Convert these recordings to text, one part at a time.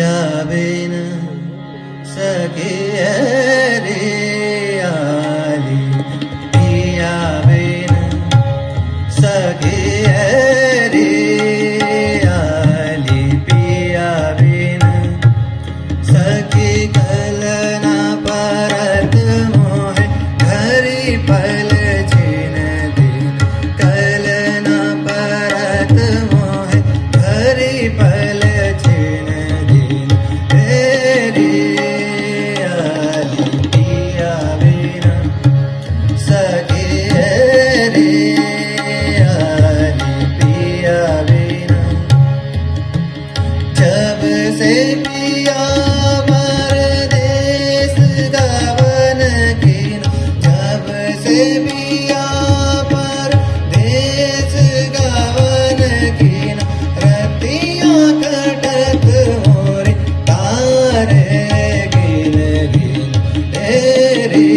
पियावेन सखे रे आली पियावेन सखे रे आली पियावेन सखी कलना परत मोहे घरी पल छिन दिन कलना परत मोहे घरी पल छिन दिन तेरी आली पियावेन सखी रे आली पियावेन जब से पिया परदेस गवन कीन जब से पिया परदेस गवन कीन रतियाँ कटत मोरे तारे गिन गिन तेरे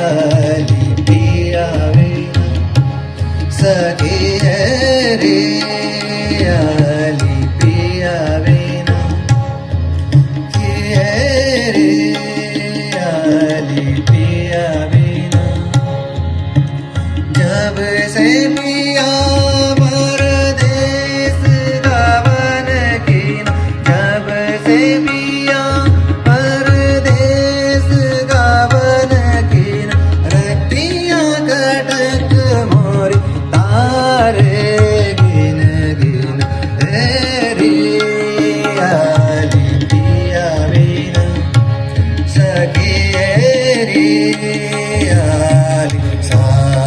आली पियावेन सखी रे आली पियावेन रे आली पियावेन जब से पिया परदेस गवन कीन जब से पिया परदेस गवन कीन रतियाँ कटक मोरी तारे गिन गिन रे आली पियावेन सखी रे आली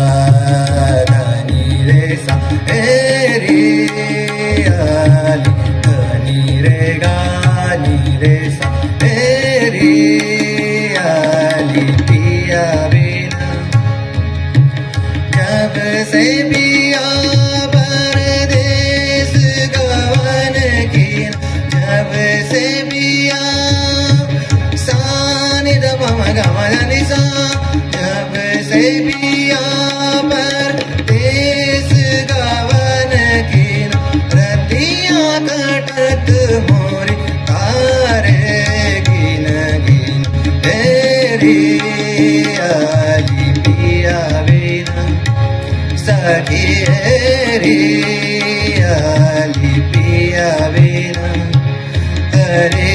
साधनी रे सा रे आली धनी रे गानी रे सा रे आली पियावेन जब से पिया परदेस गवन कीन जब से पिया सानि द मम गम नि सा जब से पिया परदेस गवन कीन रतियाँ कटत मोरी तारे गिन गिन तेरी आली पियावेन सखी रे आली पियावेन रे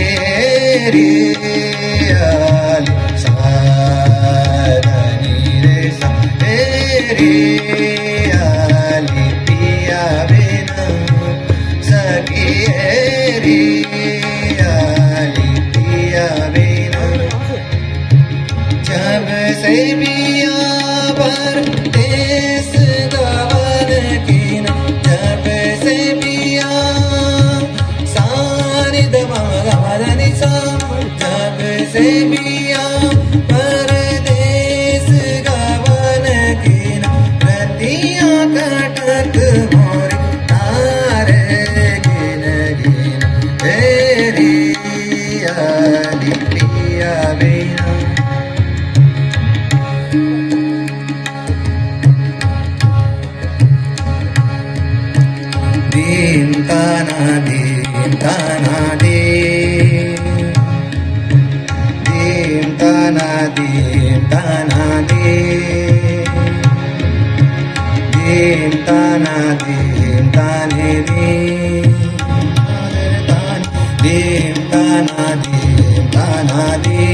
आली साधनी रे सा रे आली पियावेन सखी रे आली पियावेन जब से पिया परदेस गवन कीन जब से पिया सानि द मम गम नि सा जब से पिया परदेस गवन कीन रतियाँ कटक मोरे तारे गिन गिन तेरी आली पियावेन दीन ताना दे दीन ताना दे दीन ताना ताने दे दीन ताना दे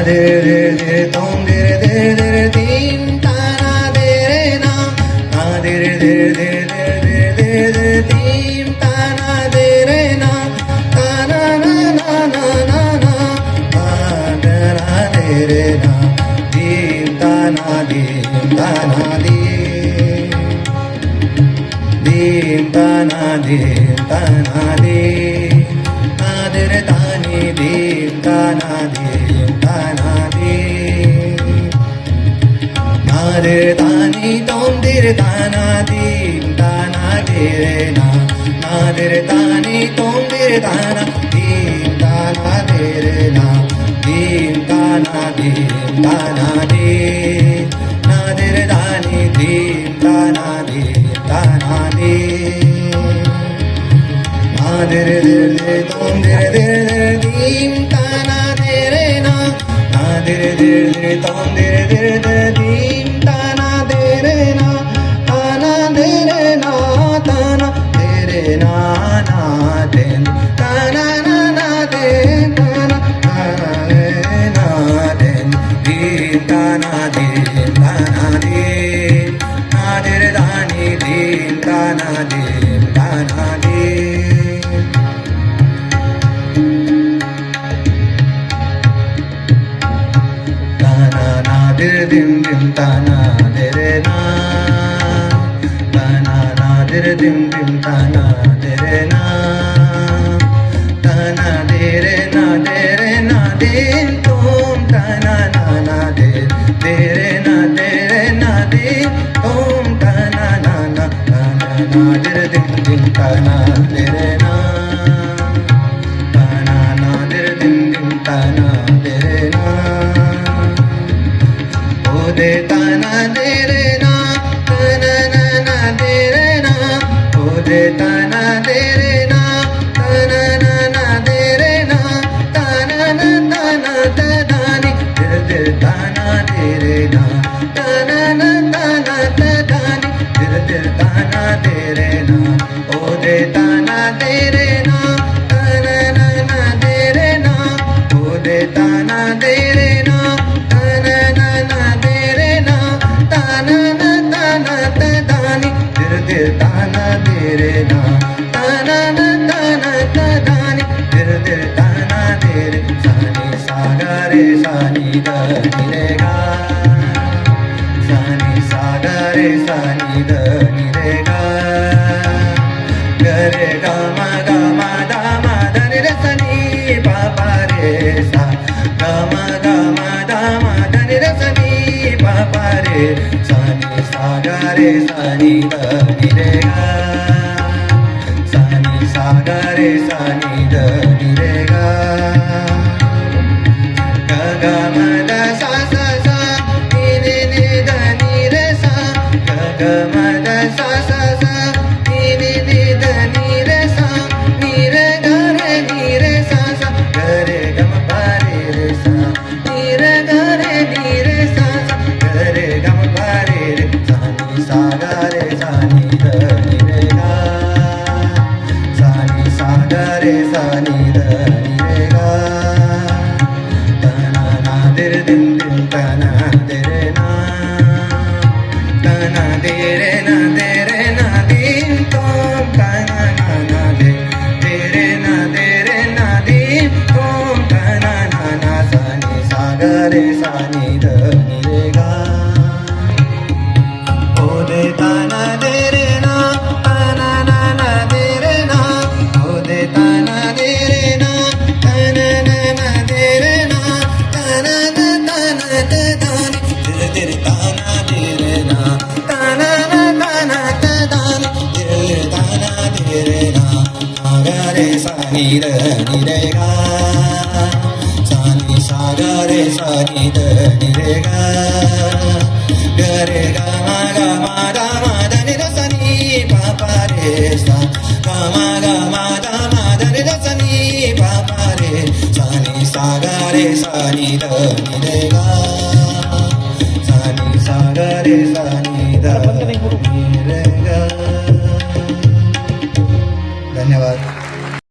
रे रे रे तोम रे रे रे रे दीन ताना दे रे ना रे रे रे रे रे रे रे दीन ताना दे रे ना ताना ना ना ना ना ना ताना दे रे ना दीन ताना दे दीन ताना दे नादर तानी दीन ताना दे नादर तानी तोम दिर ताना दीन ताना दे रे ना नादर तानी तोम दिर ताना दीन ताना दे रे ना दीन ताना दे नादर तानी de re de re tom de re de re dim ta na de re na de re de re tom de re de re dim ta na de re na de re na ta na de re na de ta na de ta na de na de dim ta na de ta na de re da ni dim ta na de ta na de dir dim dim ta na de re na dir dim dim ta na de re na de re na din tum ta na de re na din tum ta na dir dim dim ta na de re na dir dim dim ta na de re na de ta na de re na de re na o de ta na de re na de re na ta na ta da ni de ta na de re na ta na ta da ni de ta na de re na o de ta na de re na de re na o de ta na de re na ta na de re na ta na ta da ni ta na de re sa ni sa ga re sa ni da ni re ga sa ni sa ga re sa ni da ni re ga re ga ma da ni re sa ni pa pa re sa ga ma da ni re sa ni pa pa re sa ni sa ga re sa ni da ni re ga sa ni sa ga re sa ni da ni re ga ga ga ma da sa sa sa ni da ni re sa ga ga ma da sa sa sa ni da ni re sa ni re ga re sa sa ga re ga ma pa re sa ni re ga re sa sa ga re ga ma pa re sa ni sa ga re sa ni da ni re ga sa ni sa ga re sa ni da ni re ga ta na de re dim dim ta na de re na de re na dim tom ta na de re na dim tom ta na sa ni sa ga re sa ni da ni re ga o de ta na de re na de re na o de ta na de re na de re na ta na ta da ni de ta na de re na ta na ta da ni de ta na de re na ga re sa ni da ni re ga sa ni sa ga re sa ni da ni re ga ga re ga ma da ni da sa ni pa pa re sa ga ma da ni da sa ni pa pa re sa ni sa ga re sa ni da ni re ga sa ni sa ga re sa